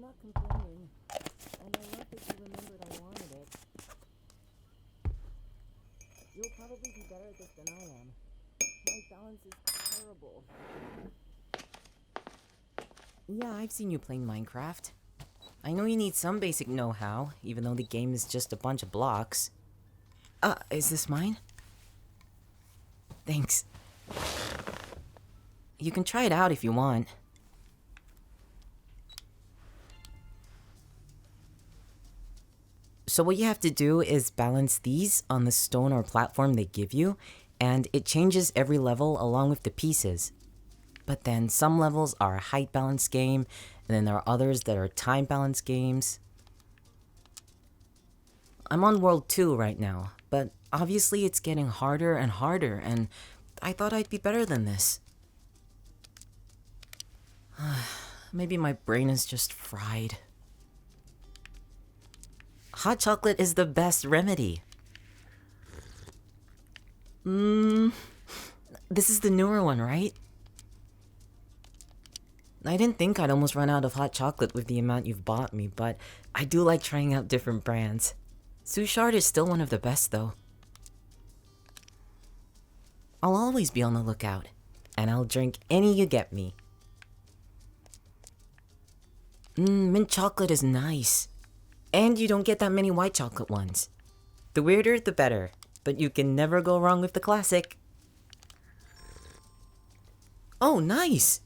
not complaining. And I love that you remembered I wanted it. You'll probably be better at this than I am. My balance is terrible. Yeah, I've seen you playing Minecraft. I know you need some basic know-how, even though the game is just a bunch of blocks. Is this mine? Thanks. You can try it out if you want. So what you have to do is balance these on the stone or platform they give you, and it changes every level along with the pieces. But then some levels are a height balance game, and then there are others that are time balance games. I'm on World 2 right now, but obviously it's getting harder and harder, and I thought I'd be better than this. Maybe my brain is just fried. Hot chocolate is the best remedy. This is the newer one, right? I didn't think I'd almost run out of hot chocolate with the amount you've bought me, but I do like trying out different brands. Sushard is still one of the best, though. I'll always be on the lookout, and I'll drink any you get me. Mint chocolate is nice. And you don't get that many white chocolate ones. The weirder, the better, but you can never go wrong with the classic. Oh, nice!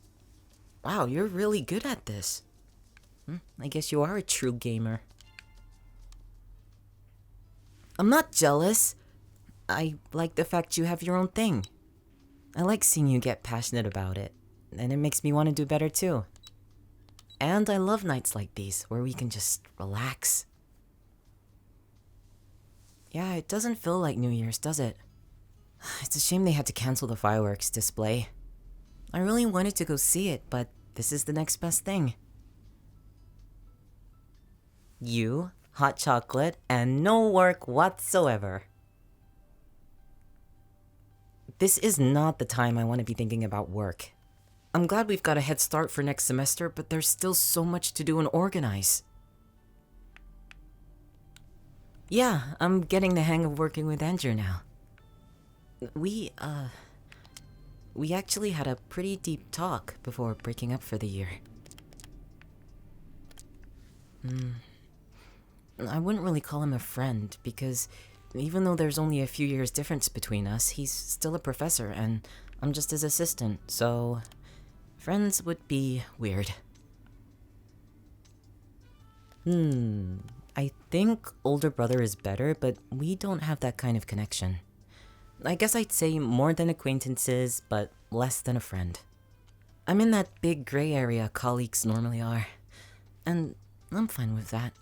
Wow, you're really good at this. I guess you are a true gamer. I'm not jealous. I like the fact you have your own thing. I like seeing you get passionate about it, and it makes me want to do better too. And I love nights like these, where we can just relax. Yeah, it doesn't feel like New Year's, does it? It's a shame they had to cancel the fireworks display. I really wanted to go see it, but this is the next best thing. You, hot chocolate, and no work whatsoever. This is not the time I want to be thinking about work. I'm glad we've got a head start for next semester, but there's still so much to do and organize. Yeah, I'm getting the hang of working with Andrew now. We actually had a pretty deep talk before breaking up for the year. I wouldn't really call him a friend, because even though there's only a few years difference between us, he's still a professor, and I'm just his assistant, so friends would be weird. I think older brother is better, but we don't have that kind of connection. I guess I'd say more than acquaintances, but less than a friend. I'm in that big gray area colleagues normally are, and I'm fine with that.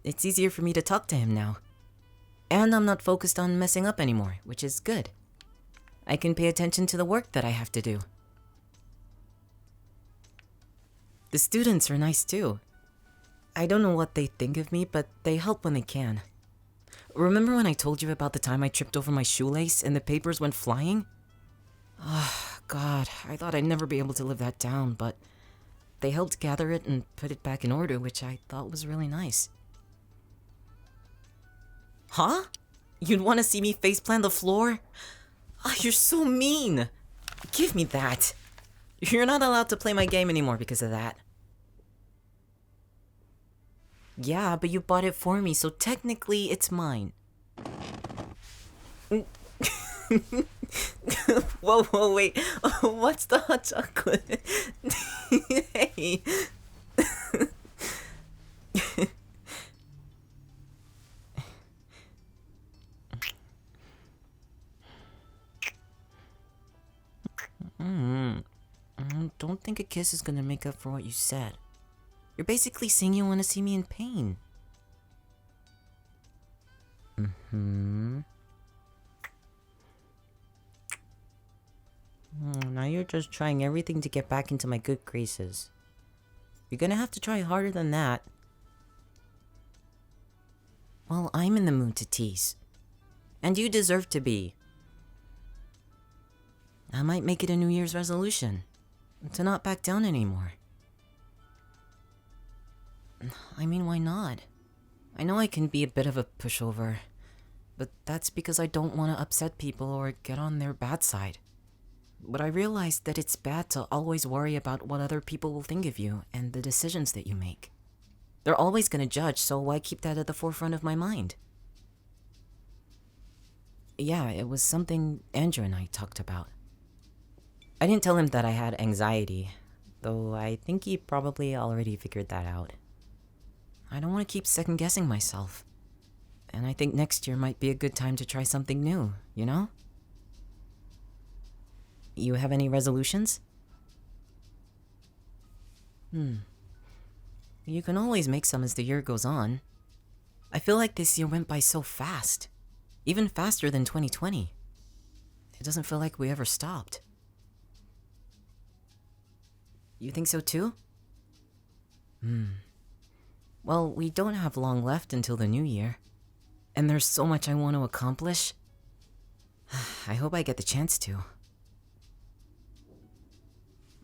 It's easier for me to talk to him now. And I'm not focused on messing up anymore, which is good. I can pay attention to the work that I have to do. The students are nice too. I don't know what they think of me, but they help when they can. Remember when I told you about the time I tripped over my shoelace and the papers went flying? Oh, God, I thought I'd never be able to live that down, but they helped gather it and put it back in order, which I thought was really nice. Huh? You'd want to see me faceplant the floor? Oh, you're so mean! Give me that! You're not allowed to play my game anymore because of that. Yeah, but you bought it for me, so technically it's mine. Whoa, wait. What's the hot chocolate? Hey. Don't think a kiss is gonna make up for what you said. You're basically saying you want to see me in pain. Now you're just trying everything to get back into my good graces. You're gonna have to try harder than that. Well, I'm in the mood to tease. And you deserve to be. I might make it a New Year's resolution. To not back down anymore. I mean, why not? I know I can be a bit of a pushover, but that's because I don't want to upset people or get on their bad side. But I realized that it's bad to always worry about what other people will think of you and the decisions that you make. They're always going to judge, so why keep that at the forefront of my mind? Yeah, it was something Andrew and I talked about. I didn't tell him that I had anxiety, though I think he probably already figured that out. I don't want to keep second-guessing myself. And I think next year might be a good time to try something new, you know? You have any resolutions? You can always make some as the year goes on. I feel like this year went by so fast. Even faster than 2020. It doesn't feel like we ever stopped. You think so too? Well, we don't have long left until the new year. And there's so much I want to accomplish. I hope I get the chance to.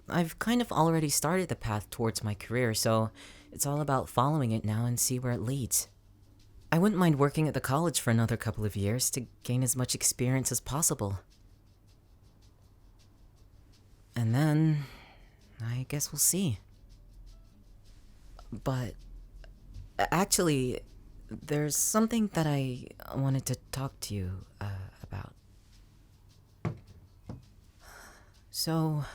I've kind of already started the path towards my career, so it's all about following it now and see where it leads. I wouldn't mind working at the college for another couple of years to gain as much experience as possible. And then, I guess we'll see. But, actually, there's something that I wanted to talk to you about. So,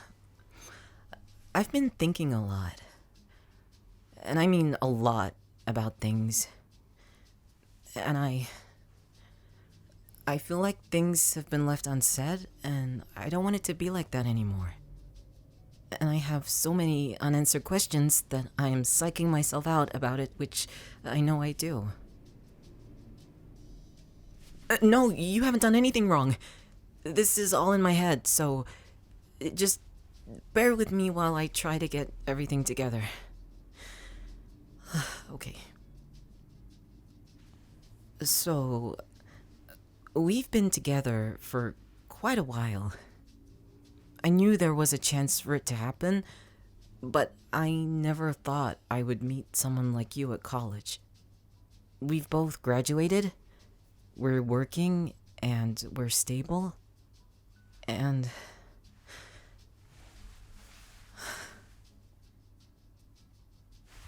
I've been thinking a lot. And I mean a lot about things. And I feel like things have been left unsaid, and I don't want it to be like that anymore. And I have so many unanswered questions that I am psyching myself out about it, which I know I do. No, you haven't done anything wrong. This is all in my head, so just bear with me while I try to get everything together. Okay. So, we've been together for quite a while. I knew there was a chance for it to happen, but I never thought I would meet someone like you at college. We've both graduated, we're working, and we're stable, and...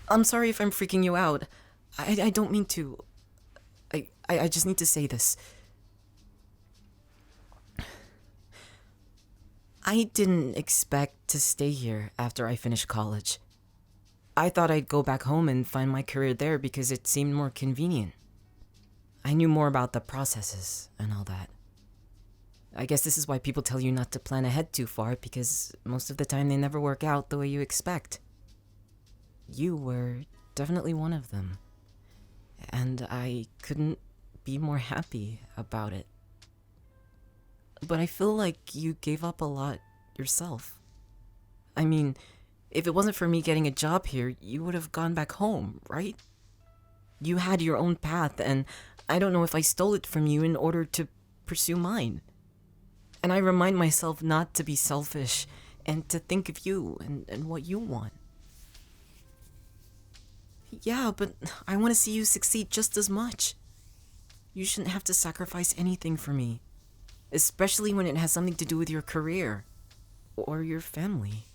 I'm sorry if I'm freaking you out. I don't mean to. I just need to say this. I didn't expect to stay here after I finished college. I thought I'd go back home and find my career there because it seemed more convenient. I knew more about the processes and all that. I guess this is why people tell you not to plan ahead too far, because most of the time they never work out the way you expect. You were definitely one of them. And I couldn't be more happy about it. But I feel like you gave up a lot yourself. I mean, if it wasn't for me getting a job here, you would have gone back home, right? You had your own path, and I don't know if I stole it from you in order to pursue mine. And I remind myself not to be selfish and to think of you and what you want. Yeah, but I want to see you succeed just as much. You shouldn't have to sacrifice anything for me, especially when it has something to do with your career or your family.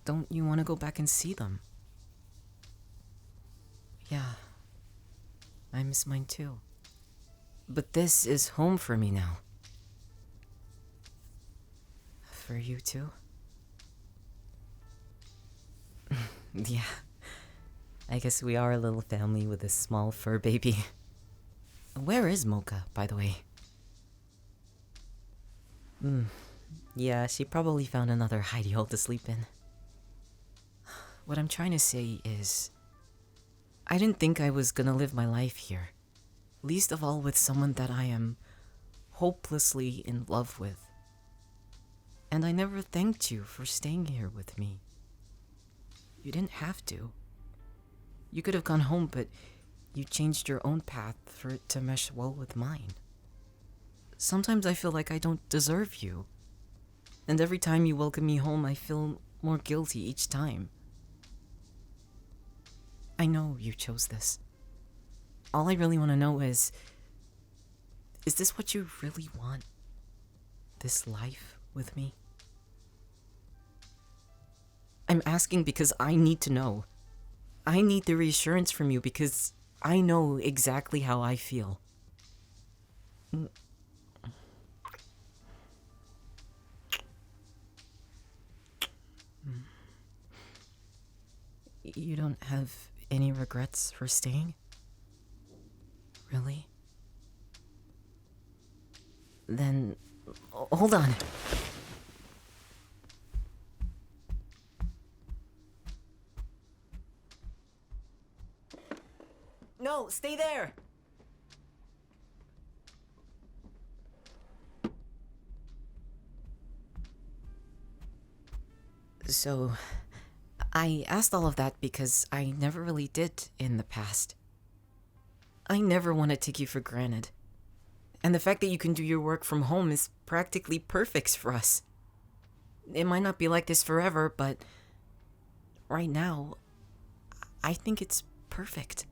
Don't you want to go back and see them? Yeah, I miss mine too. But this is home for me now. For you too? Yeah. I guess we are a little family with a small fur baby. Where is Mocha, by the way? Yeah, she probably found another hidey hole to sleep in. What I'm trying to say is, I didn't think I was gonna live my life here. Least of all with someone that I am hopelessly in love with. And I never thanked you for staying here with me. You didn't have to. You could have gone home, but you changed your own path for it to mesh well with mine. Sometimes I feel like I don't deserve you. And every time you welcome me home, I feel more guilty each time. I know you chose this. All I really want to know is this what you really want? This life with me? I'm asking because I need to know. I need the reassurance from you because I know exactly how I feel. You don't have any regrets for staying? Really? Then, hold on. No, stay there! So, I asked all of that because I never really did in the past. I never want to take you for granted. And the fact that you can do your work from home is practically perfect for us. It might not be like this forever, but right now, I think it's perfect.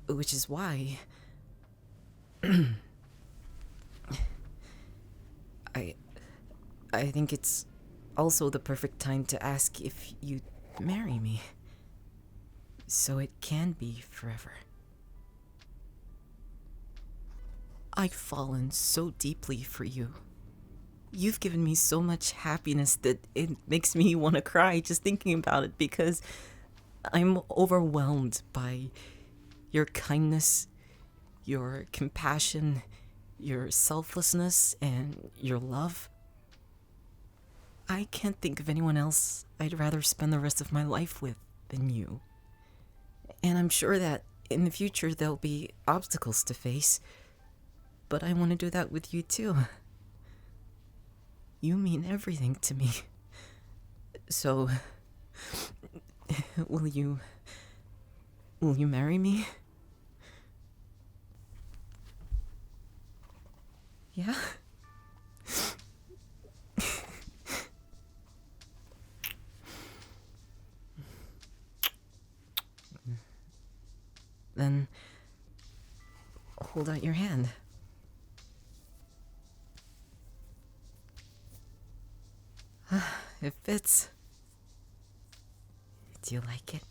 Which is why I think it's also the perfect time to ask if you'd marry me. So it can be forever. I've fallen so deeply for you. You've given me so much happiness that it makes me want to cry just thinking about it because I'm overwhelmed by your kindness, your compassion, your selflessness, and your love. I can't think of anyone else I'd rather spend the rest of my life with than you. And I'm sure that in the future there'll be obstacles to face, but I want to do that with you too. You mean everything to me. So, will you marry me? Yeah? Then, hold out your hand. It fits. Do you like it?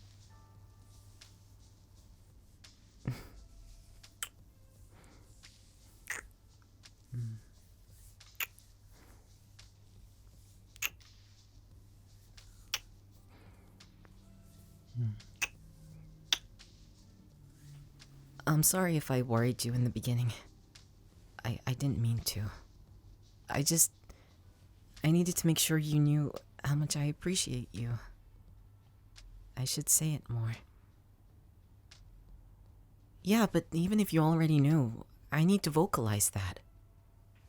I'm sorry if I worried you in the beginning. I didn't mean to. I needed to make sure you knew how much I appreciate you. I should say it more. Yeah, but even if you already knew, I need to vocalize that.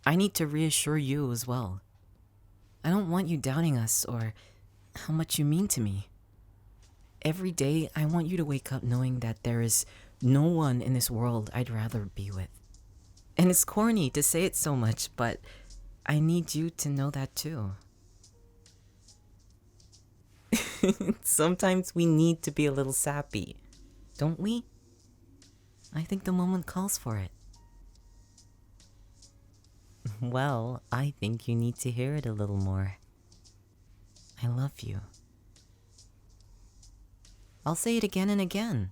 I need to reassure you as well. I don't want you doubting us or how much you mean to me. Every day, I want you to wake up knowing that there is no one in this world I'd rather be with. And it's corny to say it so much, but I need you to know that too. Sometimes we need to be a little sappy, don't we? I think the moment calls for it. Well, I think you need to hear it a little more. I love you. I'll say it again and again.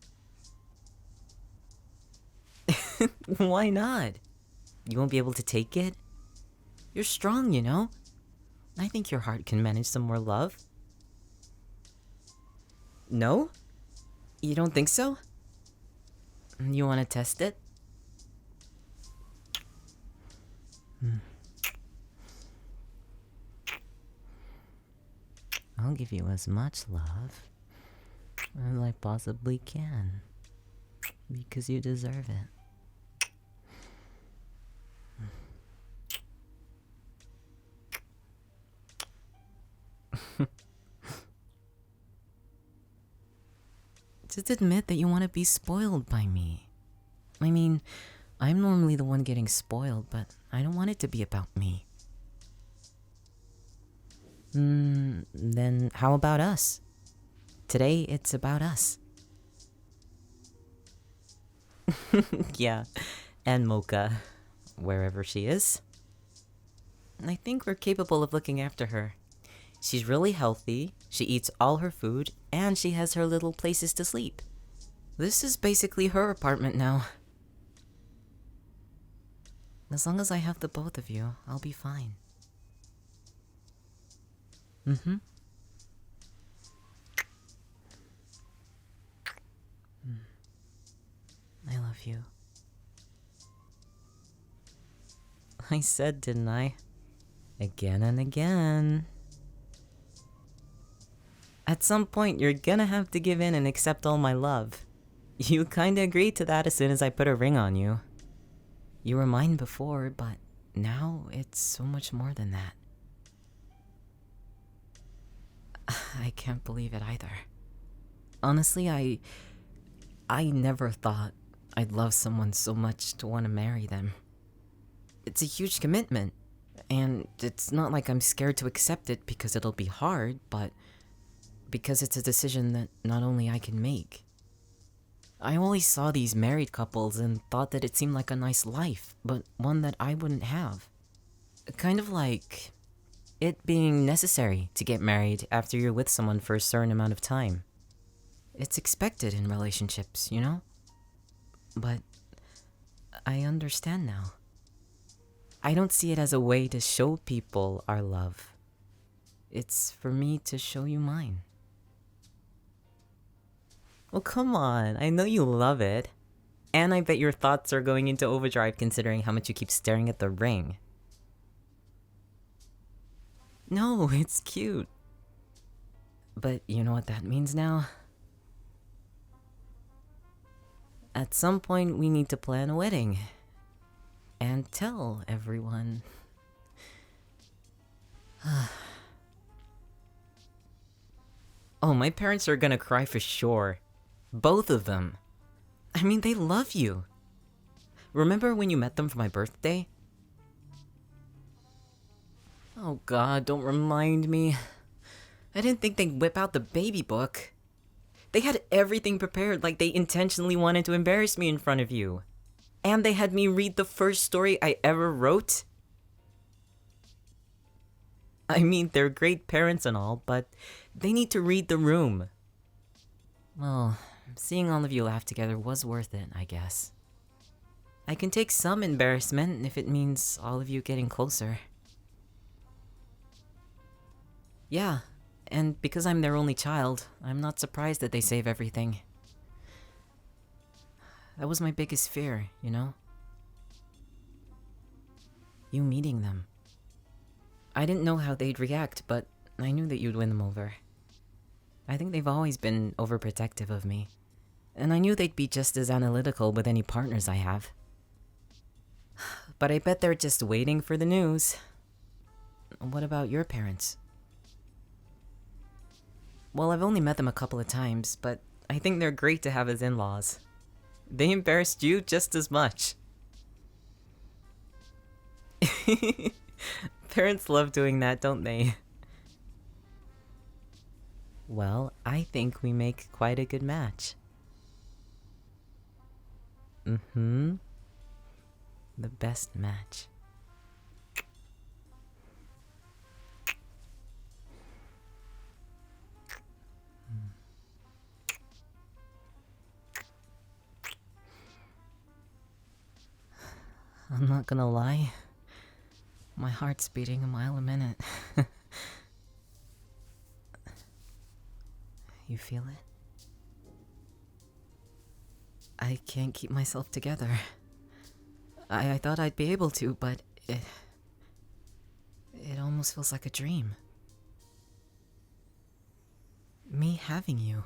Why not? You won't be able to take it? You're strong, you know? I think your heart can manage some more love. No? You don't think so? You want to test it? I'll give you as much love as I possibly can, because you deserve it. Just admit that you want to be spoiled by me. I mean, I'm normally the one getting spoiled, but I don't want it to be about me. Then how about us? Today, it's about us. Yeah, and Mocha, wherever she is. I think we're capable of looking after her. She's really healthy, she eats all her food, and she has her little places to sleep. This is basically her apartment now. As long as I have the both of you, I'll be fine. I love you. I said, didn't I? Again and again. At some point, you're gonna have to give in and accept all my love. You kinda agreed to that as soon as I put a ring on you. You were mine before, but now it's so much more than that. I can't believe it either. Honestly, I never thought I'd love someone so much to want to marry them. It's a huge commitment, and it's not like I'm scared to accept it because it'll be hard, but because it's a decision that not only I can make. I always saw these married couples and thought that it seemed like a nice life, but one that I wouldn't have. Kind of like it being necessary to get married after you're with someone for a certain amount of time. It's expected in relationships, you know? But I understand now. I don't see it as a way to show people our love. It's for me to show you mine. Well, come on. I know you love it. And I bet your thoughts are going into overdrive considering how much you keep staring at the ring. No, it's cute. But you know what that means now? At some point, we need to plan a wedding. And tell everyone. Oh, my parents are gonna cry for sure. Both of them. I mean, they love you. Remember when you met them for my birthday? Oh god, don't remind me. I didn't think they'd whip out the baby book. They had everything prepared, like they intentionally wanted to embarrass me in front of you. And they had me read the first story I ever wrote. I mean, they're great parents and all, but they need to read the room. Well, seeing all of you laugh together was worth it, I guess. I can take some embarrassment if it means all of you getting closer. Yeah, and because I'm their only child, I'm not surprised that they save everything. That was my biggest fear, you know? You meeting them. I didn't know how they'd react, but I knew that you'd win them over. I think they've always been overprotective of me, and I knew they'd be just as analytical with any partners I have. But I bet they're just waiting for the news. What about your parents? Well, I've only met them a couple of times, but I think they're great to have as in-laws. They embarrassed you just as much. Parents love doing that, don't they? Well, I think we make quite a good match. The best match. I'm not gonna lie. My heart's beating a mile a minute. You feel it? I can't keep myself together. I thought I'd be able to, but it almost feels like a dream. Me having you.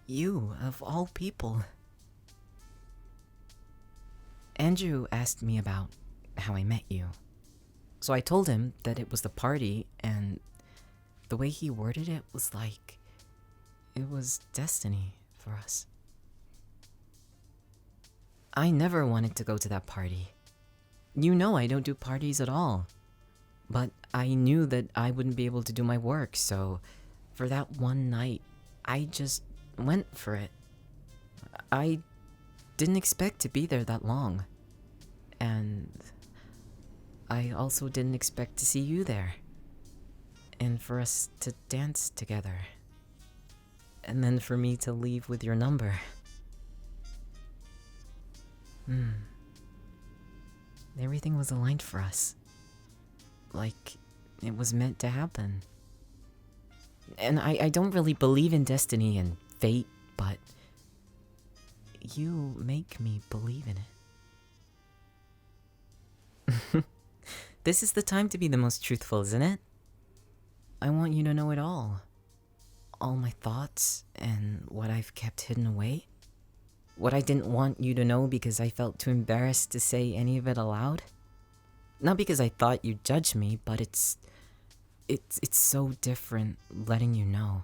You, of all people. Andrew asked me about how I met you. So I told him that it was the party, and the way he worded it was like it was destiny for us. I never wanted to go to that party. You know I don't do parties at all. But I knew that I wouldn't be able to do my work, so for that one night, I just went for it. I didn't expect to be there that long. And I also didn't expect to see you there. And for us to dance together. And then for me to leave with your number. Everything was aligned for us. Like it was meant to happen. And I don't really believe in destiny and fate, but you make me believe in it. This is the time to be the most truthful, isn't it? I want you to know it all. All my thoughts and what I've kept hidden away. What I didn't want you to know because I felt too embarrassed to say any of it aloud. Not because I thought you'd judge me, but it's so different letting you know.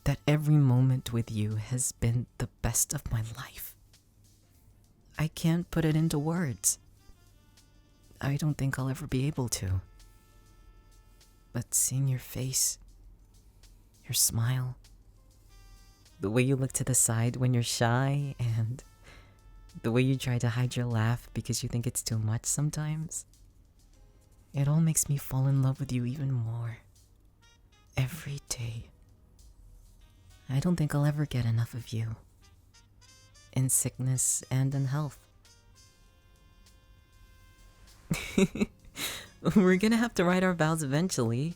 That every moment with you has been the best of my life. I can't put it into words. I don't think I'll ever be able to. But seeing your face, your smile, the way you look to the side when you're shy, and the way you try to hide your laugh because you think it's too much sometimes, it all makes me fall in love with you even more. Every day. I don't think I'll ever get enough of you. In sickness and in health. We're gonna have to write our vows eventually.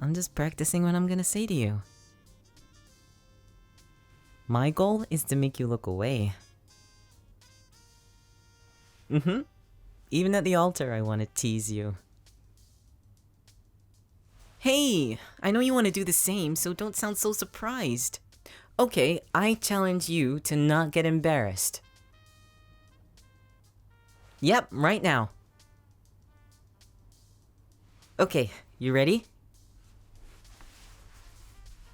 I'm just practicing what I'm gonna say to you. My goal is to make you look away. Even at the altar, I want to tease you. Hey, I know you want to do the same, so don't sound so surprised. Okay, I challenge you to not get embarrassed. Yep, right now. Okay, you ready?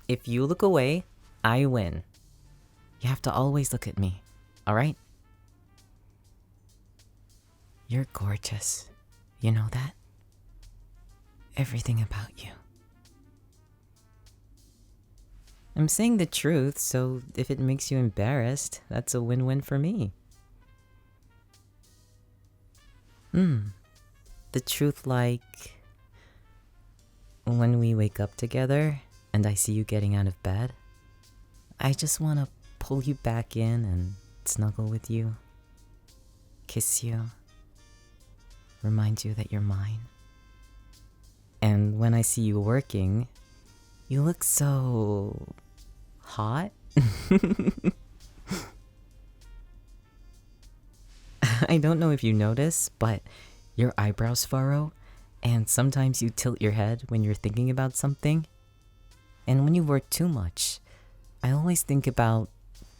If you look away, I win. You have to always look at me, alright? You're gorgeous. You know that? Everything about you. I'm saying the truth, so if it makes you embarrassed, that's a win-win for me. The truth, like when we wake up together and I see you getting out of bed, I just want to pull you back in and snuggle with you, kiss you, remind you that you're mine. And when I see you working, you look so hot. I don't know if you notice, but your eyebrows furrow, and sometimes you tilt your head when you're thinking about something. And when you work too much, I always think about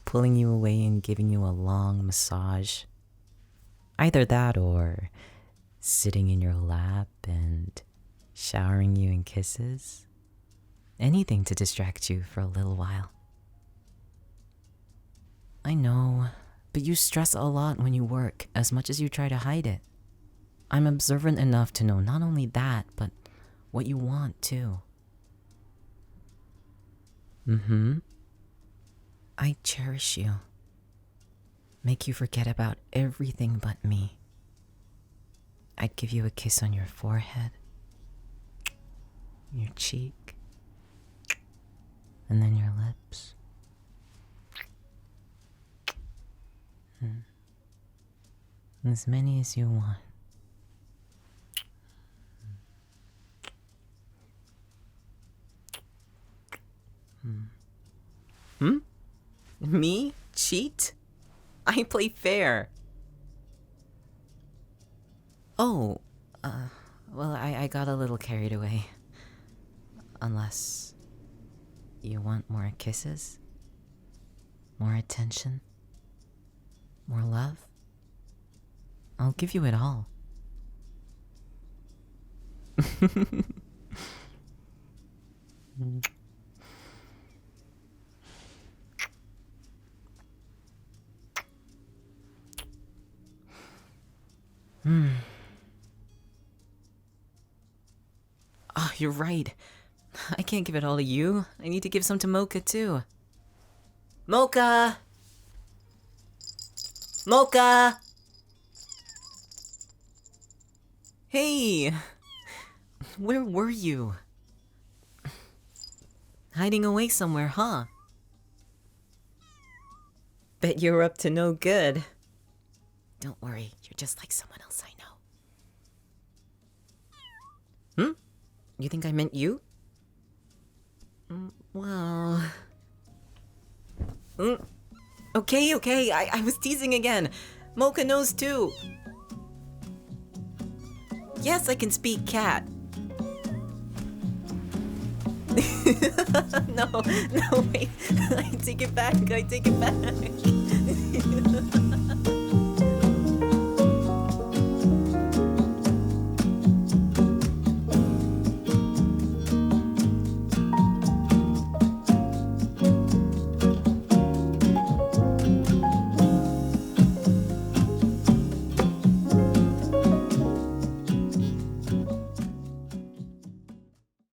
pulling you away and giving you a long massage. Either that or sitting in your lap and showering you in kisses. Anything to distract you for a little while. I know, but you stress a lot when you work, as much as you try to hide it. I'm observant enough to know not only that, but what you want too. I cherish you. Make you forget about everything but me. I'd give you a kiss on your forehead, your cheek, and then your lips. As many as you want. Me? Cheat? I play fair. Oh, well, I got a little carried away. Unless you want more kisses? More attention? More love? I'll give you it all. you're right. I can't give it all to you. I need to give some to Mocha, too. Mocha! Mocha! Hey! Where were you? Hiding away somewhere, huh? Bet you're up to no good. Don't worry, you're just like someone else I know. You think I meant you? Well... Okay, I was teasing again. Mocha knows too. Yes, I can speak cat. No, wait. I take it back.